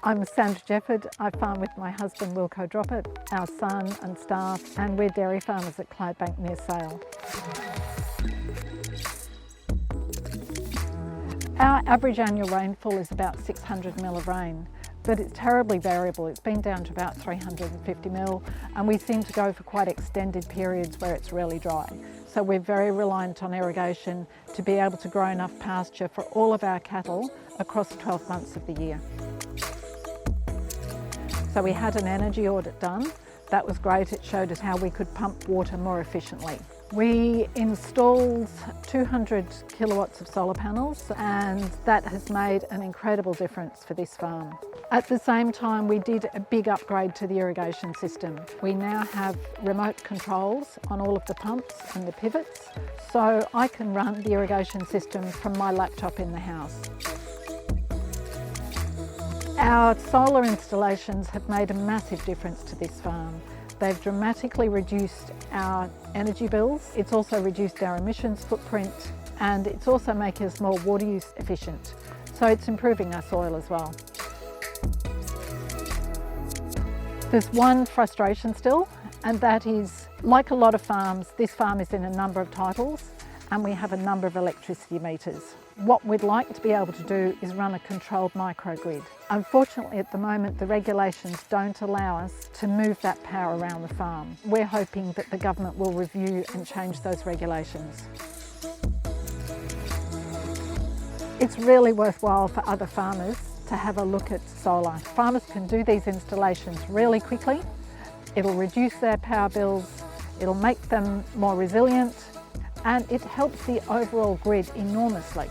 I'm Sandra Jefford. I farm with my husband Wilco Droppett, our son and staff, and we're dairy farmers at Clydebank near Sale. Our average annual rainfall is about 600 mil of rain, but it's terribly variable. It's been down to about 350 mil, and we seem to go for quite extended periods where it's really dry. So we're very reliant on irrigation to be able to grow enough pasture for all of our cattle across 12 months of the year. So we had an energy audit done. That was great. It showed us how we could pump water more efficiently. We installed 200 kilowatts of solar panels, and that has made an incredible difference for this farm. At the same time, we did a big upgrade to the irrigation system. We now have remote controls on all of the pumps and the pivots, so I can run the irrigation system from my laptop in the house. Our solar installations have made a massive difference to this farm. They've dramatically reduced our energy bills. It's also reduced our emissions footprint, and it's also making us more water use efficient. So it's improving our soil as well. There's one frustration still, and that is, like a lot of farms, this farm is in a number of titles and we have a number of electricity meters. What we'd like to be able to do is run a controlled microgrid. Unfortunately, at the moment, the regulations don't allow us to move that power around the farm. We're hoping that the government will review and change those regulations. It's really worthwhile for other farmers to have a look at solar. Farmers can do these installations really quickly. It'll reduce their power bills, it'll make them more resilient, and it helps the overall grid enormously.